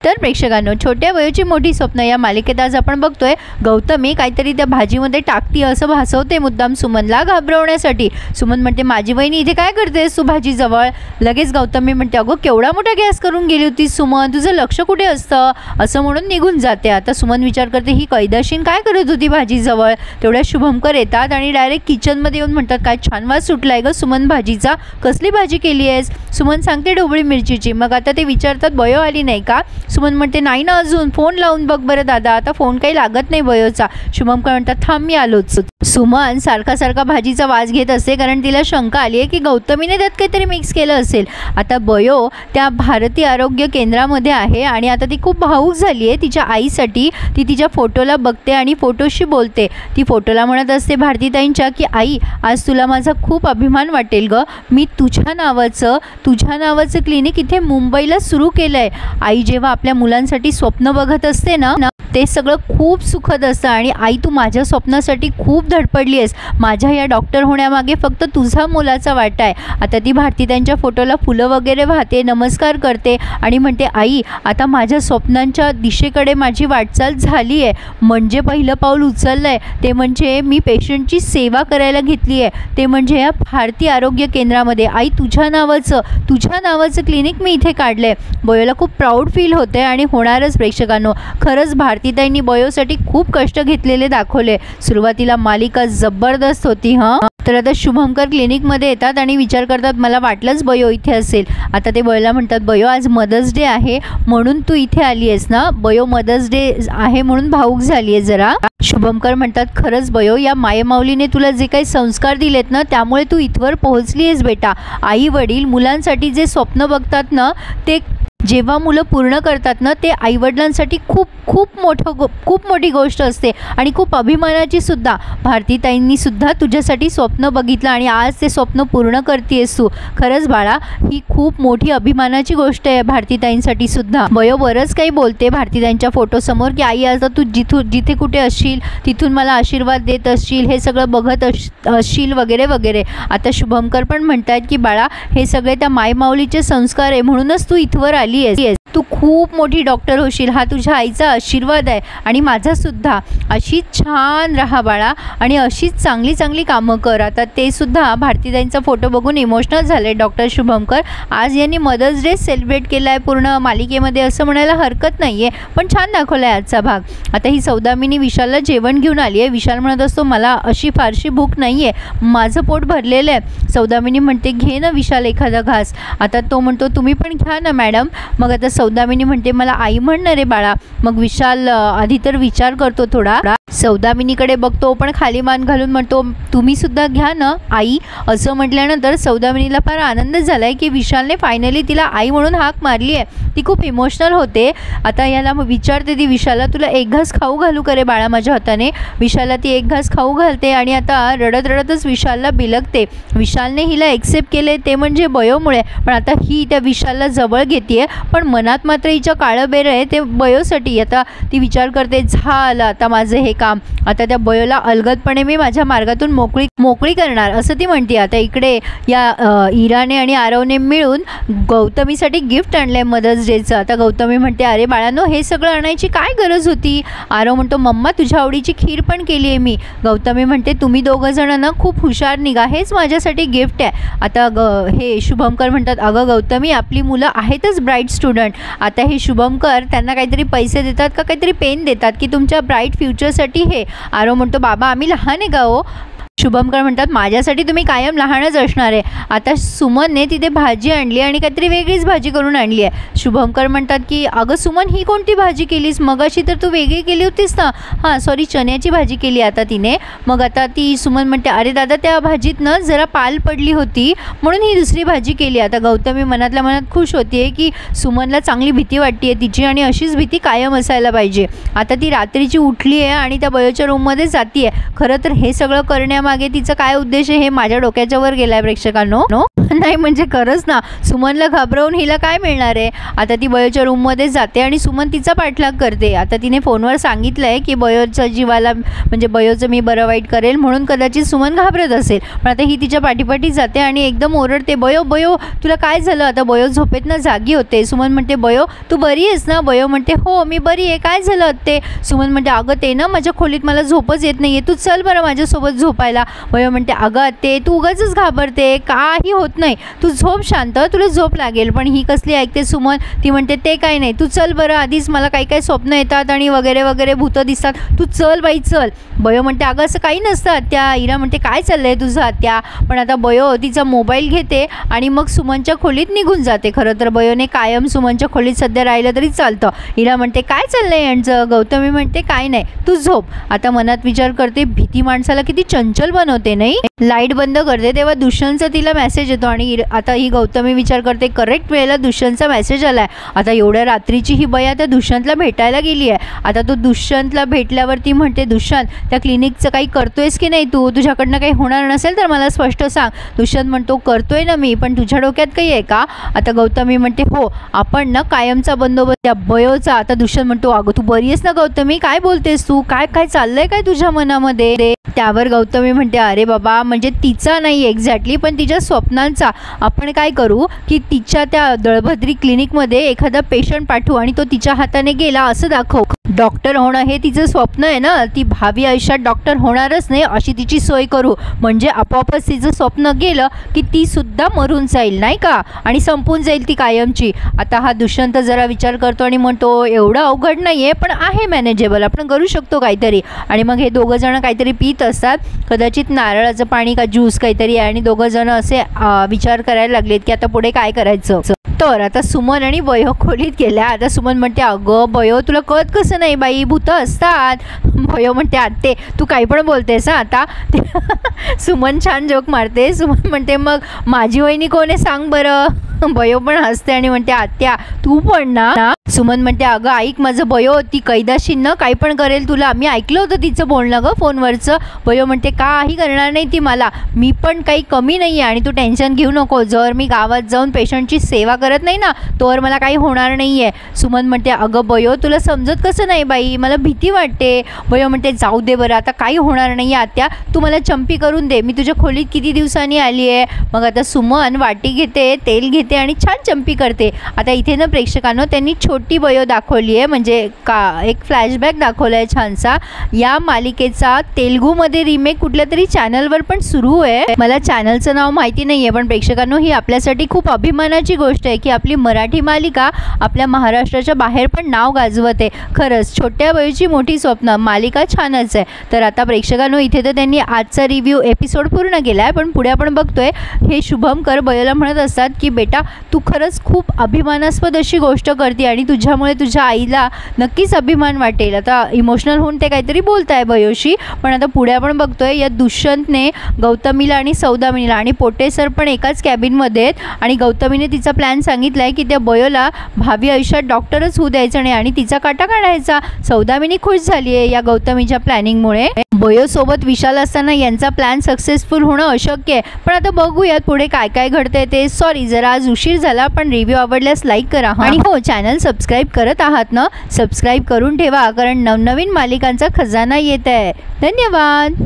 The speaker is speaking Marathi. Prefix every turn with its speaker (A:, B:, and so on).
A: तर प्रेक्षकांनो, छोट्या वयाची मोठी स्वप्न या मालिकेत आज आपण बघतोय गौतमी काहीतरी त्या भाजीमध्ये टाकती असं भासवते मुद्दाम सुमनला घाबरवण्यासाठी। सुमन म्हणते माझी वहिनी इथे काय करतेस तू भाजी जवळ। लगेच गौतमी म्हणते अगं केवढा मोठा गॅस करून गेली होती सुमन, तुझं लक्ष कुठे असतं असं म्हणून निघून जाते। आता सुमन विचार करते ही कैदाशीन काय करत होती भाजी जवळ। तेवढ्या शुभमकर येतात आणि डायरेक्ट किचनमध्ये येऊन म्हणतात काय छान वास सुटलाय ग सुमन भाजीचा, कसली भाजी केली आहेस। सुमन सांगते ढोबळी मिरचीची। मग आता ते विचारतात बयो आली नाही का। सुमन म्हणते नाही ना अजून, फोन लावून बघ बरं दादा। आता फोन काही लागत नाही बयोचा। शुभमकर म्हणतात थांब मी आलोच। सुमन सारखा भाजीचा वास घेत असते कारण तिला शंका आली आहे की गौतमीने त्यात काहीतरी मिक्स केलं असेल। आता बयो त्या भारतीय आरोग्य केंद्रामध्ये आहे आणि आता ती खूप भावूक झाली आहे तिच्या आईसाठी। ती तिच्या फोटोला बघते आणि फोटोशी बोलते। ती फोटोला म्हणत असते भारतीताईंच्या की आई आज तुला माझा खूप अभिमान वाटेल ग, मी तुझ्या नावाचं क्लिनिक इथे मुंबईला सुरू केलं आहे। आई जेव्हा आपल्या मुलांसाठी स्वप्न बघत असते ना ते सगळं खूप सुखद असतं आणि आई तू माझ्या स्वप्नासाठी खूप धडपडली आहेस, माझ्या या डॉक्टर होण्यामागे फक्त तुझा मोलाचा वाटा आहे। आता ती भारतीताईंच्या फोटोला फुलं वगैरे वाहते, नमस्कार करते आणि म्हणते आई आता माझ्या स्वप्नांच्या दिशेकडे माझी वाटचाल झाली आहे, म्हणजे पहिलं पाऊल उचललं आहे ते म्हणजे मी पेशंटची सेवा करायला घेतली आहे, ते म्हणजे या भारतीय आरोग्य केंद्रामध्ये। आई तुझ्या नावाचं क्लिनिक मी इथे काढलं आहे। बयोला खूप प्राऊड फील होते आणि होणारच प्रेक्षकांनो, खरंच भारतीताईंनी बयोसाठी खूप कष्ट घेतलेले दाखवले। सुरुवातीला मालिका जबरदस्त होती तर आता शुभमकर क्लिनिकमध्ये येतात आणि विचार करतात मला वाटलंच बयो इथे असेल। आता ते बयोला म्हणतात बयो आज मदर्स डे आहे म्हणून तू इथे आली आहेस ना, बयो मदर्स डे आहे म्हणून भावूक झाली आहे जरा। शुभमकर म्हणतात खरंच बयो या मायेमाऊलीने तुला जे काही संस्कार दिलेत ना त्यामुळे तू इथवर पोहोचली आहेस बेटा। आई वडील मुलांसाठी जे स्वप्न बघतात ना ते जेव्हा मुलं पूर्ण करतात ना ते आईवडिलांसाठी खूप मोठी गोष्ट असते आणि खूप अभिमानाची सुद्धा। भारतीताईंनी सुद्धा तुझ्यासाठी स्वप्न बघितलं आणि आज ते स्वप्न पूर्ण करतेस तू। खरंच बाळा ही खूप मोठी अभिमानाची गोष्ट आहे भारतीताईंसाठी सुद्धा। बयो बरंच काही बोलते भारतीताईंच्या फोटोसमोर की आई आता तू जिथे कुठे असशील तिथून मला आशीर्वाद देत असशील, हे सगळं बघत असशील वगैरे वगैरे। आता शुभमकर पण म्हणतात की बाळा हे सगळे त्या मायमाऊलीचे संस्कार आहे म्हणूनच तू इथवर आली आहेस, तू खूप मोठी डॉक्टर होशील, हा तुझ्या आईचा आशीर्वाद आहे आणि माझा सुद्धा। अशीच छान राहा बाळा आणि अशीच चांगली कामं कर। आता ते सुद्धा भारतीताईंचा फोटो बघून इमोशनल झाले डॉक्टर शुभमकर। आज यांनी मदर्स डे सेलिब्रेट केला आहे पूर्ण मालिकेमध्ये असं म्हणायला हरकत नाही आहे, पण छान दाखवला आहे आजचा भाग। आता ही सौदामिनी विशालला जेवण घेऊन आली आहे। विशाल म्हणत असतो मला अशी फारशी भूक नाही आहे, माझं पोट भरलेलं आहे। सौदामिनी म्हणते घे ना विशाल एखादा घास। आता तो म्हणतो तुम्ही पण घ्या ना मॅडम। मग आता सौदामिनी म्हणते मला आई म्हणणार आहे बाळा। मग विशाल आधी तर विचार करतो थोडा, सौदामिनीकडे बघतो पण खाली मान घालून म्हणतो तुम्ही सुद्धा घ्या ना आई। असं म्हटल्यानंतर सौदामिनीला फार आनंद झालाय की विशालने फायनली तिला आई म्हणून हाक मारली आहे। ती खूप इमोशनल होते। आता याला विचारते ती विशालला तुला एक घास खाऊ घालू करे बाळा माझ्या हाताने। विशालला ती एक घास खाऊ घालते आणि आता रडतच विशालला बिलगते। विशालने हिला एक्सेप्ट केले ते म्हणजे बयोमुळे, पण आता ही त्या विशालला जवळ घेते पण मनात मात्र हिच्या काळं बेर आहे ते बयोसाठी। आता ती विचार करते झालं आता माझं हे काम, आता त्या बयोला अलगदपणे मी माझ्या मार्गातून मोकळी करणार असं ती म्हणते। आता इकडे या इराने आणि आरवने मिळून गौतमीसाठी गिफ्ट आणलंय मदर्स डेचं। आता गौतमी म्हणते अरे बाळांनो हे सगळं आणायची काय गरज होती। आरव म्हणतो मम्मा तुझ्या आवडीची खीर पण केली आहे मी। गौतमी म्हणते तुम्ही दोघं जण ना खूप हुशार निघा, हेच माझ्यासाठी गिफ्ट आहे। आता हे शुभमकर म्हणतात अगं गौतमी आपली मुलं आहेतच ब्राईट स्टुडंट। आता हे शुभमकर त्यांना काहीतरी पैसे देतात का काहीतरी पेन देतात की तुमच्या ब्राईट फ्युचरसाठी हे। आरव म्हणतो बाबा आम्ही लहान आहे का हो। शुभमकर म्हणतात माझ्यासाठी तुम्ही कायम लहानच असणार आहे। आता सुमनने तिथे भाजी आणली आणि काहीतरी वेगळीच भाजी करून आणली आहे। शुभमकर म्हणतात की अगं सुमन ही कोणती भाजी केलीस, मगाशी तर तू वेगळी केली होतीस ना। हां सॉरी चण्याची भाजी केली आता तिने। मग आता ती सुमन म्हणते अरे दादा त्या भाजीत ना जरा पाल पडली होती म्हणून ही दुसरी भाजी केली। आता गौतमी मनातल्या मनात खुश होतीये की सुमनला चांगली भीती वाटते तिची आणि अशीच भीती कायम असायला पाहिजे। आता ती रात्रीची उठली आहे आणि त्या बयोच्या रूममध्ये जाते आहे। खरं तर हे सगळं करण्यामध्ये मागे तिचा काय उद्देश आहे हे माझ्या डोक्याच्या वर गेलाय प्रेक्षकांनो. नाही म्हणजे खरंच ना, सुमनला घाबरवून हिला काय मिळणार आहे. आता ती बयोच्या रूममध्ये जाते आणि सुमन तिचा पाठलाग करते. आता तिने फोनवर सांगितलंय की बयोच्या जीवाला म्हणजे बयोचं मी बरं वाईट करेल म्हणून कदाचित सुमन घाबरत असेल. पण आता ही तिच्या पाठीपाठी जाते आणि एकदम ओरडते, बयो बयो तुला काय झालं. आता बयो झोपेतनं जागी होते. सुमन म्हणते, बयो तू बरी आहेस ना. बयो म्हणते, हो मी बरी आहे, काय झालं ते. सुमन म्हणते, अगं ते ना माझ्या खोलीत मला झोपच येत नाहीये, तू चल बरं माझ्यासोबत झोपायला. बयो म्हणते, अगं ते तू उगाचच घाबरते, काही होत नाही, तू झोप शांत, तुला झोप लागेल. पण ही कसली ऐकते सुमन. ती म्हणते, ते काय नाही, तू चल बरं, आधीच मला काही काही स्वप्न येतात आणि वगैरे वगैरे भूतं दिसतात, तू चल बाई चल. बयो म्हणते, अगं असं काही नसतं आत्या. इरा म्हणते, काय चाललंय तुझं आत्या. पण आता बयो तिचा मोबाईल घेते आणि मग सुमनच्या खोलीत निघून जाते. खरं तर बयोने कायम सुमनच्या खोलीत सध्या राहिलं तरी चालतं. इरा म्हणते, काय चाललंय यांचं. गौतमी म्हणते, काय नाही, तू झोप. आता मनात विचार करते, भीती माणसाला किती चंचल बनवते नाही. लाईट बंद करते तेव्हा दुष्यंतचा तिला मेसेज येतो आणि आता ही गौतमी विचार करते, करेक्ट वेळेला दुष्यंतचा मेसेज आलाय. आता एवढ्या रात्रीची ही बया त्या दुष्यंतला भेटायला गेली आहे. आता तो दुष्यंतला भेटल्यावरती म्हणते, दुष्यंत त्या क्लिनिकचं काही करतोयस की नाही तू, तुझ्याकडनं काही होणार नसेल तर मला स्पष्ट सांग. दुष्यंत म्हणतो, करतोय ना मी, पण तुझ्या डोक्यात काही आहे का. आता गौतमी म्हणते, हो आपण ना कायमचा बंदोबस्त त्या बयोचा. आता दुष्यंत म्हणतो, अगं तू बरी आहेस ना गौतमी, काय बोलतेस तू, काय काय चाललंय काय तुझ्या मनामध्ये. त्यावर गौतमी म्हणते, अरे बाबा म्हणजे तिचा नाही एक्झॅक्टली पण तिच्या स्वप्नांचा. आपण काय करू की तिच्या त्या दळभद्री क्लिनिकमध्ये एखादा पेशंट पाठवू आणि तो तिच्या हाताने गेला असं दाखव. डॉक्टर होणं हे तिचं स्वप्न आहे ना, ती भावी आयुष्यात डॉक्टर होणारच नाही अशी तिची सोय करू. म्हणजे आपोआपच तिचं स्वप्न गेलं की ती सुद्धा मरून जाईल नाही का, आणि संपून जाईल ती कायमची. आता हा दुष्यंत जरा विचार करतो आणि म्हणतो, एवढं अवघड नाही आहे पण आहे मॅनेजेबल, आपण करू शकतो काहीतरी. आणि मग हे दोघं जण काहीतरी पीत असतात, कदाचित नारळाचं पाणी का ज्यूस काहीतरी, आणि दोघं जण असे विचार करायला लागलेत की आता पुढे काय करायचं. तर आता सुमन आणि बयो खोलीत गेल्या. आता सुमन म्हणते, अगं बयो तुला कळत कसं नाही बाई, भूतं असतात. बयो म्हणते, आत्ते तू काही पण बोलतेस आता. सुमन छान जोक मारते. सुमन म्हणते, मग माझी वहिनी कोण आहे सांग बरं. बयो पण हसते आणि म्हणते, आत्या तू पण ना. सुमन म्हणते, अगं ऐक माझं बयो, ती कैदाशीन ना काही पण करेल तुला, मी ऐकलं होतं तिचं बोलणं गं फोनवरचं. बयो म्हणते, काही करणार नाही ती मला, मी पण काही कमी नाही आहे आणि तू टेन्शन घेऊ नको. जर मी गावात जाऊन पेशंटची सेवा करत नाही ना तोवर मला काही होणार नाही आहे. सुमन म्हणते, अगं बयो तुला समजत कसं नाही बाई, मला भीती वाटते. बयो म्हणते, जाऊ दे बरं, आता काही होणार नाही आहे आत्या, तू मला चंपी करून दे, मी तुझ्या खोलीत किती दिवसांनी आली आहे. मग आता सुमन वाटी घेते, तेल घेते आणि छान चंपी करते. आता इथे ना प्रेक्षकांनो त्यांनी छोटी बयो दाखवली आहे, म्हणजे का एक फ्लॅशबॅक दाखवला आहे छानसा. या मालिकेचा तेलुगूमध्ये रिमेक कुठल्या तरी चॅनलवर पण सुरू आहे. मला चॅनलचं नाव माहिती नाही आहे, पण प्रेक्षकांनो ही आपल्यासाठी खूप अभिमानाची गोष्ट आहे की आपली मराठी मालिका आपल्या महाराष्ट्राच्या बाहेर पण नाव गाजवते. खरंच छोट्या बयोची मोठी स्वप्न मालिका छानच आहे. तर आता प्रेक्षकांनो इथे तर त्यांनी आजचा रिव्ह्यू एपिसोड पूर्ण केला आहे, पण पुढे आपण बघतोय हे शुभमकर बयोला म्हणत असतात की बेटा तू खरंच खूप अभिमानास्पद अशी गोष्ट करते आणि तुझ्यामुळे तुझ्या आईला नक्कीच अभिमान वाटेल. आता इमोशनल होऊन ते काहीतरी बोलताय बयोशी. पण आता पुढे आपण बघतोय या दुष्यंतने गौतमीला आणि सौदामिनीला आणि पोटे सर पण एकाच कॅबिनमध्ये आहेत आणि गौतमीने तिचा प्लॅन सांगितला आहे की त्या बयोला भावी आयुष्यात डॉक्टरच होऊ द्यायचं नाही आणि तिचा काटा काढायचा. सौदामिनी खुश झाली आहे या गौतमीच्या प्लॅनिंगमुळे. बयोसोबत विशाल असताना यांचा प्लॅन सक्सेसफुल होणं अशक्य आहे. पण आता बघूयात पुढे काय काय घडतंय ते. सॉरी जरा आज उशीर झाला, पण रिव्ह्यू आवडल्यास लाईक करा आणि हो चॅनल सबस्क्राईब करत आहात ना, सबस्क्राईब करून ठेवा कारण नवनवीन मालिकांचा खजाना येत आहे. धन्यवाद.